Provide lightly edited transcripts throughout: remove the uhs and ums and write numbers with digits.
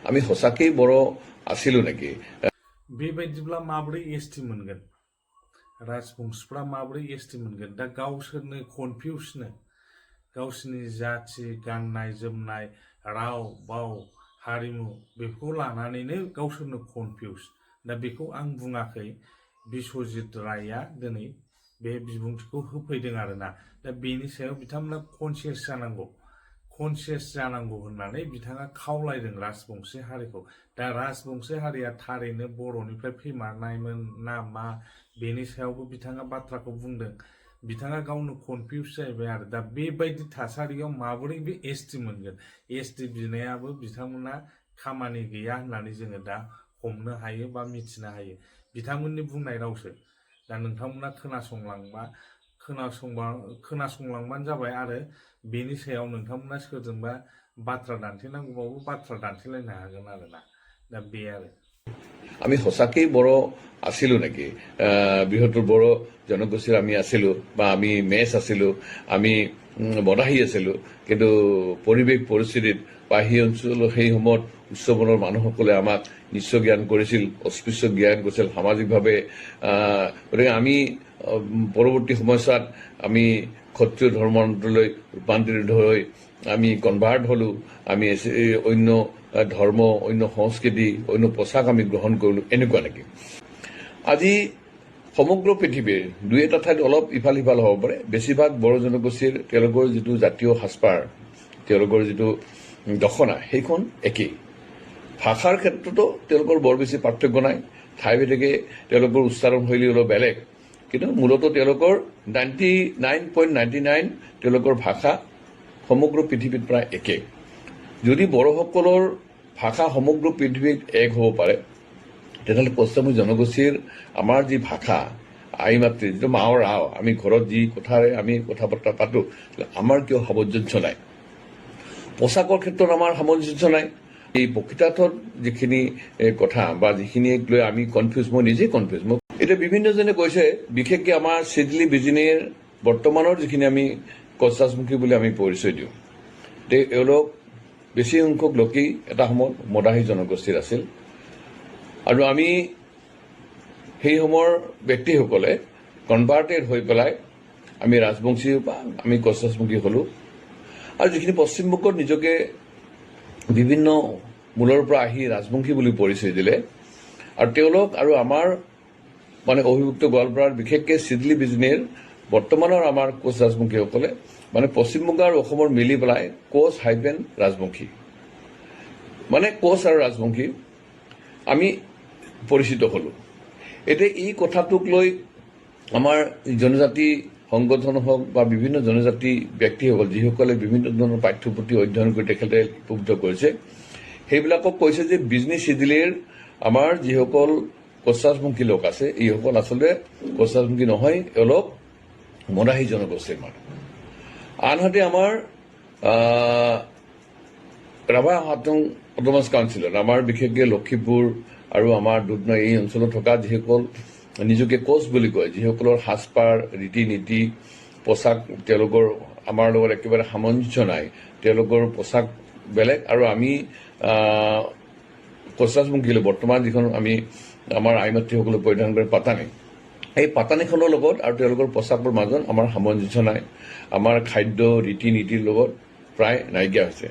আমি সঁচাকেই बर' आसिलु नेकि बेबायदिब्ला माबोरै एसटि मोनगोन राजबंशिफ्रा माबोरै एसटि मोनगोन दा गावसोरनो कनफिउसनो गावसोरनि जाथि गाननाय जोमनाय राव बाव हारिमु बेखौ लानानैनो गावसोरनो कनफिउस दा बेखौ आं बुङाखै बिश्वजित रायआ दिनै बे बिबुंथिखौ होफैदों आरोना दा बेनि सायाव बिथांमोना कनसियास जानांगौ होननानै बिथाङा खावलायदों राजबंशी हारिखौ दा राजबंशी हारिया थारैनो बर'निफ्राय फैमारनायमोन ना मा बेनि सायावबो बिथाङा बाथ्राखौ बुंदों बिथाङा गावनो कनफिउस जाहैबाय आरो दा बेबायदि थासारियाव माबोरै बे एसटि मोनगोन एसटि बिनायाबो बिथांमोना खामानि गैया होननानै जोङो दा हमनो हायो बा मिथिनो हायो बिथांमोननि बुंनाय रावसो दा नोंथांमोना खोनासंलांबानो जाबाय आरो बेनि सायाव नोंथांमोना सोरजोंबा बाथ्रा दान्थेनांगौबाबो बाथ्रा दान्थेलायनो हागोन आरोना दा बे आरो আমি সঁচাকেই बर' आसिलु नेकि बृहत्तर बर' जनगोष्ठीर आमी आसिलु बा आमी मेच आसिलु आमी मदाही आसिलु किन्तु परिवेश परिस्थितित বা সেই অঞ্চল সেই সময়ত উচ্চবৰ্ণৰ মানুহসকলে আমাক নিশ্চয় জ্ঞান কৰিছিল অস্পৃশ্য জ্ঞান কৰিছিল সামাজিকভাৱে গতিকে আমি পৰৱৰ্তী সময়ছোৱাত আমি ক্ষত্ৰিয় ধৰ্মান্তৰলৈ ৰূপান্তৰিত হৈ আমি কনভাৰ্ট হলো আমি অন্য ধৰ্ম অন্য সংস্কৃতি অন্য পোছাক আমি গ্ৰহণ কৰিলো এনেকুৱা নেকি আজি সমগ্ৰ পৃথিৱীৰ দুই এটা ঠাইত অলপ ইফাল সিফাল হ'ব পাৰে বেছিভাগ বড়ো জনগোষ্ঠীৰ তেওঁলোকৰ যিটো জাতীয় সাজপাৰ তেওঁলোকৰ যিটো দখনা সেইখন একেই ভাষাৰ ক্ষেত্ৰতো তেওঁলোকৰ বৰ বেছি পাৰ্থক্য নাই ঠাইভেদে তেওঁলোকৰ উচ্চাৰণ শৈলী অলপ বেলেগ কিন্তু মূলতঃ তেওঁলোকৰ 99.99 তেওঁলোকৰ ভাষা সমগ্ৰ পৃথিৱীত প্ৰায় একে যদি বড়োসকলৰ ভাষা সমগ্ৰ পৃথিৱীত এক হ'ব পাৰে তেতিয়াহ'লে পশ্চিমী জনগোষ্ঠীৰ আমাৰ যি ভাষা আই মাতৃ যিটো মাৰ ৰাও আমি ঘৰত যি কথাৰে আমি কথা বতৰা পাতো আমাৰ কিয় সামঞ্জস্য নাই পোছাকৰ ক্ষেত্ৰত আমাৰ সামঞ্জস্য নাই এই প্ৰকৃতাৰ্থত যিখিনি কথা বা যিখিনিক লৈ আমি কনফিউজ মই নিজে কনফিউজ মই এতিয়া বিভিন্নজনে কৈছে বিশেষকৈ আমাৰ চিডলি বিজিনিৰ বৰ্তমানৰ যিখিনি আমি কছাছমুখী বুলি আমি পৰিচয় দিওঁ এওঁলোক বেছি সংখ্যক লোকেই এটা সময়ত মদাহী জনগোষ্ঠীৰ আছিল আৰু আমি সেই সময়ৰ ব্যক্তিসকলে কনভাৰ্টেড হৈ পেলাই আমি ৰাজবংশী বা আমি কছাছমুখী হলো আৰু যিখিনি পশ্চিমবংগত নিজকে বিভিন্ন মূলৰ পৰা আহি ৰাজবংশী বুলি পৰিচয় দিলে আৰু তেওঁলোক আৰু আমাৰ মানে অভিভুক্ত গোৱালপাৰাৰ বিশেষকৈ চিডলি বিজনীৰ বৰ্তমানৰ আমাৰ কোচ ৰাজবংশীসকলে মানে পশ্চিমবংগ আৰু অসমৰ মিলি পেলাই কোচ হাইফেন ৰাজবংশী মানে কোচ আৰু ৰাজবংশী আমি পৰিচিত হলো এতিয়া এই কথাটোক লৈ আমাৰ জনজাতি সংগঠন হওক বা বিভিন্ন জনজাতি ব্যক্তিসকল যিসকলে বিভিন্ন ধৰণৰ পাঠ্যপুথি অধ্যয়ন কৰি তেখেতে লিপিবদ্ধ কৰিছে সেইবিলাকক কৈছে যে বিজনী চিডিলিৰ আমাৰ যিসকল কছাছমুখী লোক আছে এইসকল আচলতে কছাছমুখী নহয় এওঁলোক মদাহী জনগোষ্ঠীৰ মানুহ আনহাতে আমাৰ ৰাভা হাটং অট'নমাছ কাউন্সিলত আমাৰ বিশেষকৈ লক্ষীপুৰ আৰু আমাৰ দুধনৈ এই অঞ্চলত থকা যিসকল নিজকে কোচ বুলি কয় যিসকলৰ সাজপাৰ ৰীতি নীতি পোছাক তেওঁলোকৰ আমাৰ লগত একেবাৰে সামঞ্জস্য নাই তেওঁলোকৰ পোছাক বেলেগ আৰু আমি কছাছমুখী বৰ্তমান যিখন আমি আমাৰ আই মাতৃসকলে পৰিধান কৰে পাতানি এই পাতানিখনৰ লগত আৰু তেওঁলোকৰ পোছাকৰ মাজত আমাৰ সামঞ্জস্য নাই আমাৰ খাদ্য ৰীতি নীতিৰ লগত প্ৰায় নাইকিয়া হৈছে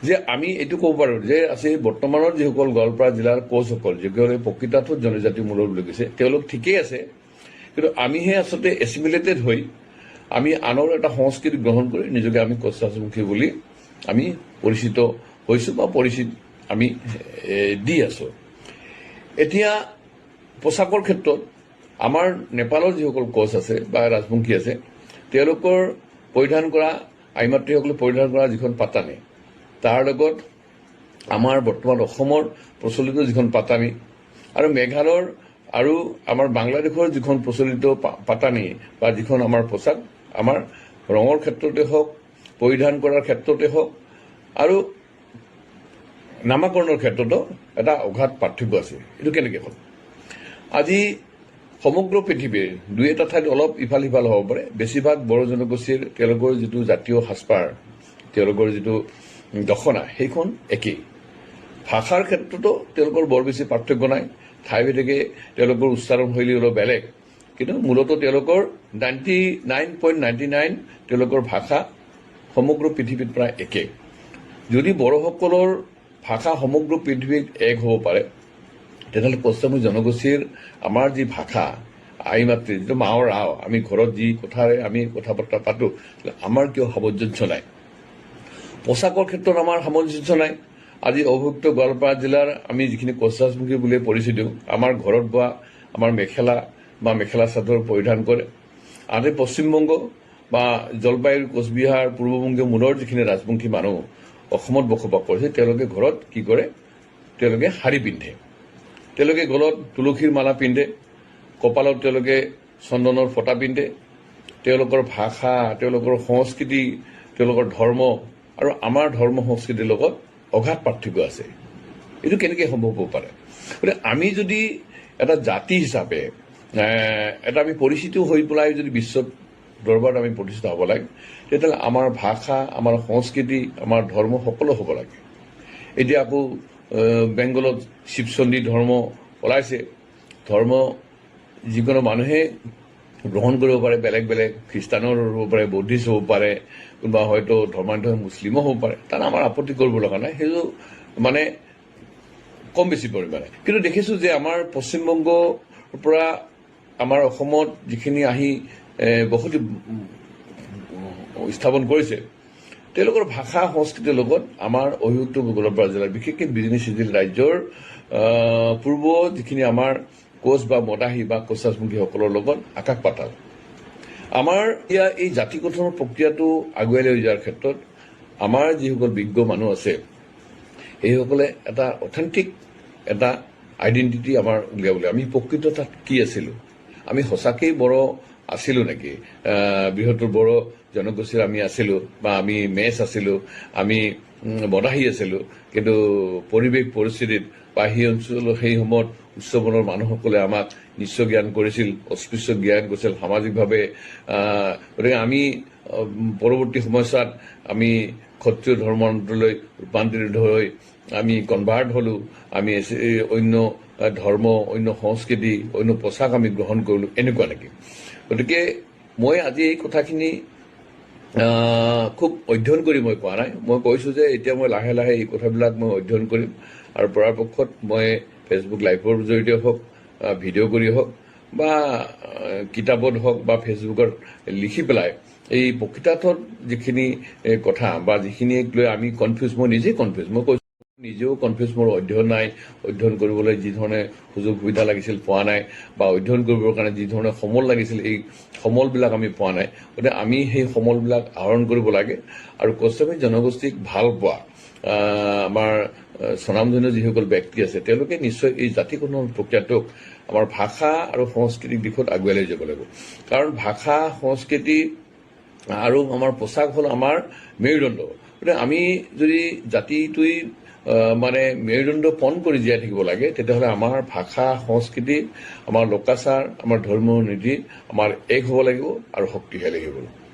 যে আমি এইটো ক'ব পাৰোঁ যে আছে বৰ্তমানৰ যিসকল গোৱালপাৰা জিলাৰ কোচসকল যিসকলে প্ৰকৃতাৰ্থত জনজাতি মূলৰ বুলি কৈছে তেওঁলোক ঠিকেই আছে কিন্তু আমিহে আচলতে এছিমিলেটেড হৈ আমি আনৰ এটা সংস্কৃতি গ্ৰহণ কৰি নিজকে আমি কছাছমুখী বুলি আমি পৰিচিত হৈছোঁ বা পৰিচিত আমি দি আছোঁ এতিয়া পোছাকৰ ক্ষেত্ৰত আমাৰ নেপালৰ যিসকল কোচ আছে বা ৰাজবংশী আছে তেওঁলোকৰ পৰিধান কৰা আই মাতৃসকলে পৰিধান কৰা যিখন পাতানি তাৰ লগত আমাৰ বৰ্তমান অসমৰ প্ৰচলিত যিখন পাতানি আৰু মেঘালয়ৰ আৰু আমাৰ বাংলাদেশৰ যিখন প্ৰচলিত পাতানি বা যিখন আমাৰ পোছাক আমাৰ ৰঙৰ ক্ষেত্ৰতে হওক পৰিধান কৰাৰ ক্ষেত্ৰতে হওক আৰু নামাকৰণৰ ক্ষেত্ৰতো এটা অগাধ পাৰ্থক্য আছে এইটো কেনেকৈ হ'ল আজি সমগ্ৰ পৃথিৱীৰ দুই এটা ঠাইত অলপ ইফাল সিফাল হ'ব পাৰে বেছিভাগ বড়ো জনগোষ্ঠীৰ তেওঁলোকৰ যিটো জাতীয় সাজপাৰ তেওঁলোকৰ যিটো দখনা সেইখন একেই ভাষাৰ ক্ষেত্ৰতো তেওঁলোকৰ বৰ বেছি পাৰ্থক্য নাই, ঠাইভেদে তেওঁলোকৰ উচ্চাৰণ শৈলী অলপ বেলেগ, কিন্তু মূলতঃ তেওঁলোকৰ 99.99 তেওঁলোকৰ ভাষা সমগ্ৰ পৃথিৱীত প্ৰায় একে। যদি বড়োসকলৰ ভাষা সমগ্ৰ পৃথিৱীত এক হ'ব পাৰে, তেতিয়াহ'লে পশ্চিমী জনগোষ্ঠীৰ আমাৰ যি ভাষা আই মাতৃ, যিটো মাৱৰ আও, আমি ঘৰত যি কথাৰে আমি কথা বাৰ্তা পাতোঁ, আমাৰ কিয় সামঞ্জস্য নাই? পোচাকৰ ক্ষেত্ৰত আমাৰ সামঞ্জস্য নাই। আজি অভুক্ত গোৱালপাৰা জিলাৰ আমি যিখিনি কোচৰাজমুখী বুলি পৰিচিত, আমাৰ ঘৰত বোৱা আমাৰ মেখেলা বা মেখেলা চাদৰ পৰিধান কৰে। আনহাতে পশ্চিমবংগ বা জলপাইগুৰি, কোচবিহাৰ, পূৰ্ববংগীয় মূলৰ যিখিনি ৰাজবংশী মানুহ অসমত বসবাস কৰিছে, তেওঁলোকে ঘৰত কি কৰে? তেওঁলোকে শাৰী পিন্ধে, তেওঁলোকে গলত তুলসীৰ মালা পিন্ধে, কপালত তেওঁলোকে চন্দনৰ ফটা পিন্ধে। তেওঁলোকৰ ভাষা, তেওঁলোকৰ সংস্কৃতি, তেওঁলোকৰ ধৰ্ম আৰু আমাৰ ধৰ্ম সংস্কৃতিৰ লগত অগাধ পাৰ্থক্য আছে। এইটো কেনেকৈ সম্ভৱ হ'ব পাৰে? গতিকে আমি যদি এটা জাতি হিচাপে এটা আমি পৰিচিত হৈ পেলাই যদি বিশ্ব দৰবাৰত আমি প্ৰতিষ্ঠিত হ'ব লাগে, তেতিয়াহ'লে আমাৰ ভাষা, আমাৰ সংস্কৃতি, আমাৰ ধৰ্ম সকলো হ'ব লাগে। এতিয়া আকৌ বেংগলত শিৱচণ্ডী ধৰ্ম ওলাইছে। ধৰ্ম যিকোনো মানুহে গ্ৰহণ কৰিব পাৰে, বেলেগ বেলেগ, খ্ৰীষ্টানৰ হ'ব পাৰে, বৌদ্ধিষ্ট হ'ব পাৰে, কোনোবা হয়তো ধৰ্মান্ধ মুছলিমো হ'ব পাৰে, তাত আমাৰ আপত্তি কৰিব লগা নাই, সেইটো মানে কম বেছি পৰিমাণে। কিন্তু দেখিছোঁ যে আমাৰ পশ্চিমবংগৰ পৰা আমাৰ অসমত যিখিনি আহি বসতি স্থাপন কৰিছে, তেওঁলোকৰ ভাষা সংস্কৃতিৰ লগত আমাৰ অভিভুক্ত গোৱালপাৰা জিলাৰ, বিশেষকৈ বিজনী চিজিল ৰাজ্যৰ পূৰ্ব যিখিনি আমাৰ কোচ বা মদাহী বা কোচৰাজমুখীসকলৰ লগত আকাশ পাতাল। আমাৰ এতিয়া এই জাতি গঠনৰ প্ৰক্ৰিয়াটো আগুৱাই লৈ যোৱাৰ ক্ষেত্ৰত আমাৰ যিসকল বিজ্ঞ মানুহ আছে, এইসকলে এটা অথেণ্টিক এটা আইডেণ্টিটি আমাৰ উলিয়াবলৈ, আমি প্ৰকৃত তাত কি আছিলোঁ, আমি সঁচাকেই বড়ো আছিলোঁ নেকি, বৃহত্তৰ বড়ো জনগোষ্ঠীৰ আমি আছিলোঁ, বা আমি মেচ আছিলোঁ, আমি মদাহী আছিলোঁ, কিন্তু পৰিৱেশ পৰিস্থিতিত বা সেই অঞ্চলৰ সেই সময়ত উচ্চবৰ্ণৰ মানুহসকলে আমাক নিশ্চয় জ্ঞান কৰিছিল, অস্পৃশ্য জ্ঞান কৰিছিল সামাজিকভাৱে। গতিকে আমি পৰৱৰ্তী সময়ছোৱাত আমি ক্ষত্ৰিয় ধৰ্মান্তৰলৈ ৰূপান্তৰিত হৈ আমি কনভাৰ্ট হ'লোঁ, আমি অন্য ধৰ্ম, অন্য সংস্কৃতি, অন্য পোচাক আমি গ্ৰহণ কৰিলোঁ, এনেকুৱা নেকি? গতিকে মই আজি এই কথাখিনি খুব অধ্যয়ন কৰি মই কোৱা নাই, মই কৈছোঁ যে এতিয়া মই লাহে লাহে এই কথাবিলাক মই অধ্যয়ন কৰিম, আৰু পৰাপক্ষত মই ফেচবুক লাইভৰ জৰিয়তে হওক, ভিডিঅ' কৰি হওক, বা কিতাপত হওক, বা ফেচবুকত লিখি পেলাই এই প্ৰকৃতাৰ্থত যিখিনি কথা বা যিখিনিক লৈ আমি কনফিউজ, মই নিজেই কনফিউজ, মই কৈছোঁ নিজেও কনফিউজ, মোৰ অধ্যয়ন নাই, অধ্যয়ন কৰিবলৈ যি ধৰণে সুযোগ সুবিধা লাগিছিল পোৱা নাই, বা অধ্যয়ন কৰিবৰ কাৰণে যি ধৰণে সমল লাগিছিল এই সমলবিলাক আমি পোৱা নাই। গতিকে আমি সেই সমলবিলাক আহৰণ কৰিব লাগে, আৰু কোচৰাজী জনগোষ্ঠীক ভাল পোৱা আমাৰ স্বনামধন্য যিসকল ব্যক্তি আছে, তেওঁলোকে নিশ্চয় এই জাতি গঠনৰ প্ৰক্ৰিয়াটোক আমাৰ ভাষা আৰু সংস্কৃতিক দিশত আগুৱাই লৈ যাব লাগিব। কাৰণ ভাষা, সংস্কৃতি আৰু আমাৰ পোচাক হ'ল আমাৰ মেৰুদণ্ড। গতিকে আমি যদি জাতিটোৱে মানে মেৰুদণ্ড পণ কৰি জীয়াই থাকিব লাগে, তেতিয়াহ'লে আমাৰ ভাষা, সংস্কৃতি, আমাৰ লোকাচাৰ, আমাৰ ধৰ্মীয় নীতি আমাৰ এক হ'ব লাগিব আৰু শক্তিশালী হ'ব লাগিব।